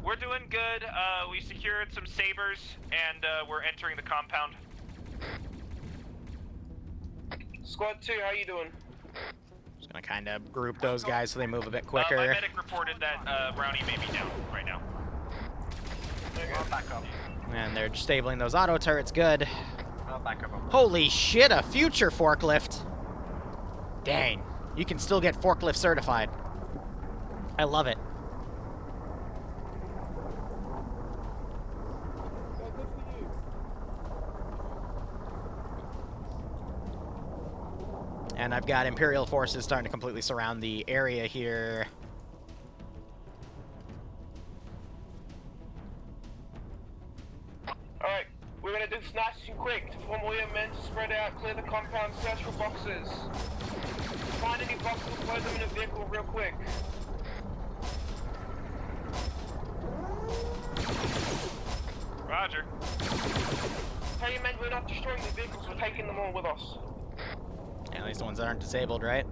We're doing good. We secured some sabers, and we're entering the compound. Squad 2, how you doing? Just gonna kind of group those guys so they move a bit quicker. My medic reported that Brownie may be down right now. I'll back up. And they're stabling those auto turrets. Good. I'll back up. Holy shit, a future forklift. Dang. You can still get forklift certified. I love it. And I've got Imperial forces starting to completely surround the area here. Alright, we're gonna do this nice and quick. To form all your men to spread out, clear the compound, search for boxes. Find any boxes, load them in a vehicle real quick. Roger. Tell your men we're not destroying the vehicles, we're taking them all with us. Yeah, at least the ones that aren't disabled, right?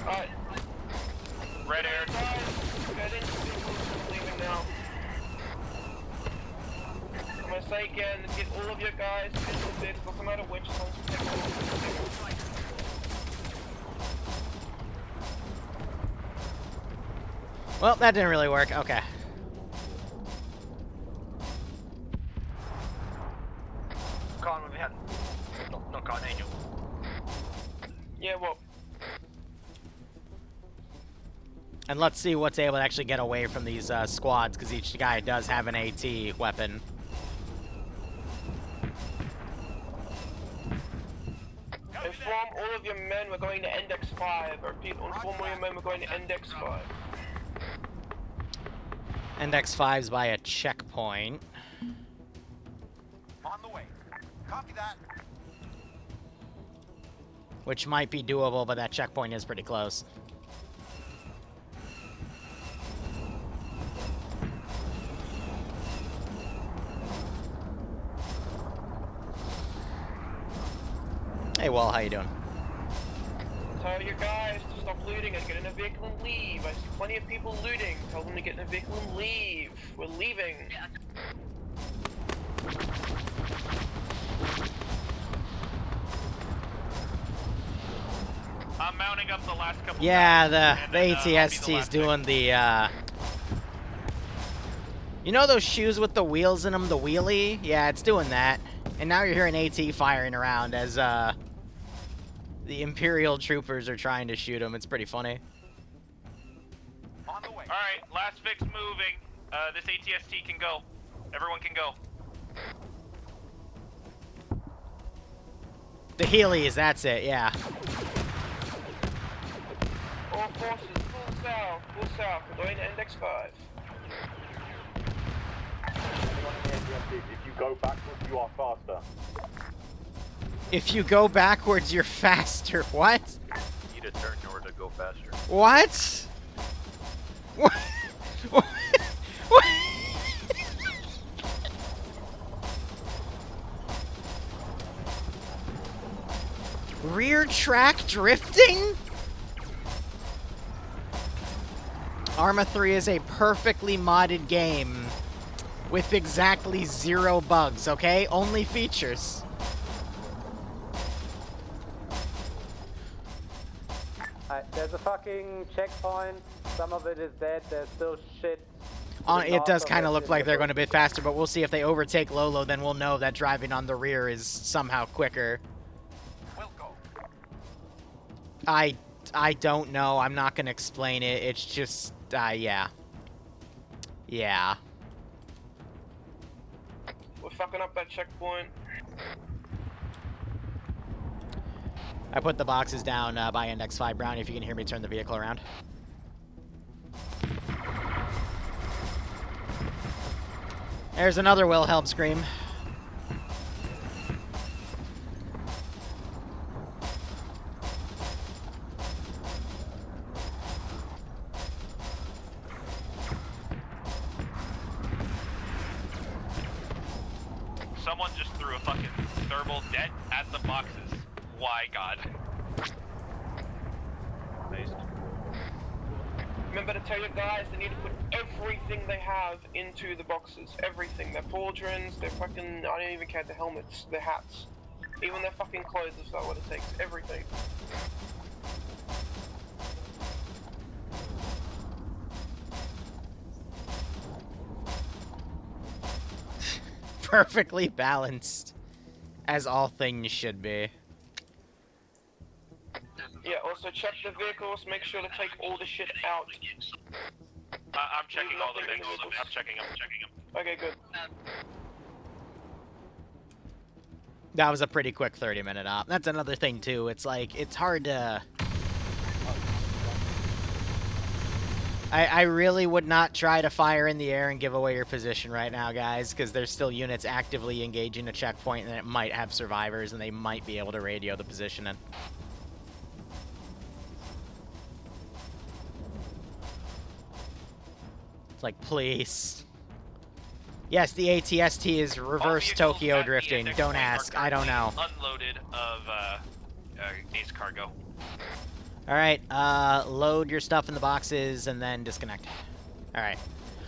Alright. Red air. Guys, get into the vehicles, we're leaving now. I'm gonna say again, get all of your guys into the vehicles, no matter which, as long as we take all of the vehicles. Well, that didn't really work. Okay. Can't move ahead. Not got an angel. Yeah, well. And let's see what's able to actually get away from these squads, because each guy does have an AT weapon. Inform all of your men we're going to Index 5. Or people, inform all your men we're going to Index 5. Index 5's by a checkpoint. On the way. Copy that. Which might be doable, but that checkpoint is pretty close. Hey, Wall, how you doing? Tell your guys to stop looting and get in a vehicle and leave. I see plenty of people looting. Tell them to get in a vehicle and leave. We're leaving. I'm mounting up the last couple. Yeah, the ATST's doing the, You know those shoes with the wheels in them, the wheelie? Yeah, it's doing that. And now you're hearing AT firing around as, the Imperial troopers are trying to shoot him. It's pretty funny. On the way. Alright, last fix moving. This ATST can go. Everyone can go. The Heelys, that's it, yeah. All forces, full south. We're going to Index 5. If you go backwards, you are faster. If you go backwards, you're faster. What? You need to turn in order to go faster. What? What? What? Rear track drifting? Arma 3 is a perfectly modded game with exactly 0 bugs, okay? Only features. There's a fucking checkpoint. Some of it is dead. There's still shit. It does kind of look like they're going a bit faster, but we'll see if they overtake Lolo, then we'll know that driving on the rear is somehow quicker. We'll go. I don't know. I'm not going to explain it. It's just, yeah. Yeah. We're fucking up that checkpoint. I put the boxes down by Index 5. Brownie, if you can hear me turn the vehicle around. There's another Wilhelm scream. Someone just threw a fucking thermal debt at the boxes. Why, God? Amazing. Remember to tell your guys they need to put everything they have into the boxes. Everything. Their pauldrons, their fucking, I don't even care, their helmets, their hats. Even their fucking clothes if that's what it takes. Everything. Perfectly balanced, as all things should be. Yeah, also check the vehicles, make sure to take all the shit out. I'm checking all the things. I'm checking them. Okay, good. That was a pretty quick 30-minute op. That's another thing, too. It's like, it's hard to... I really would not try to fire in the air and give away your position right now, guys, because there's still units actively engaging a checkpoint, and it might have survivors, and they might be able to radio the position in. It's like, please. Yes, the ATST is reverse Tokyo drifting. Don't ask. I don't know. Unloaded of Ace cargo. Alright, load your stuff in the boxes and then disconnect. Alright.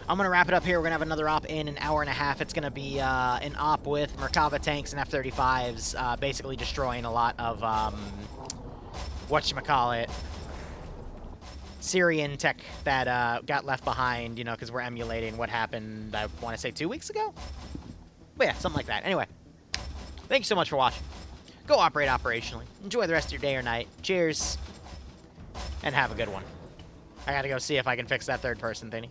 I'm going to wrap it up here. We're going to have another op in an hour and a half. It's going to be an op with Merkava tanks and F-35s, basically destroying a lot of, whatchamacallit, Syrian tech that got left behind, you know, because we're emulating what happened, I want to say 2 weeks ago? But yeah, something like that. Anyway, thank you so much for watching. Go operate operationally. Enjoy the rest of your day or night. Cheers. And have a good one. I gotta go see if I can fix that third person thingy.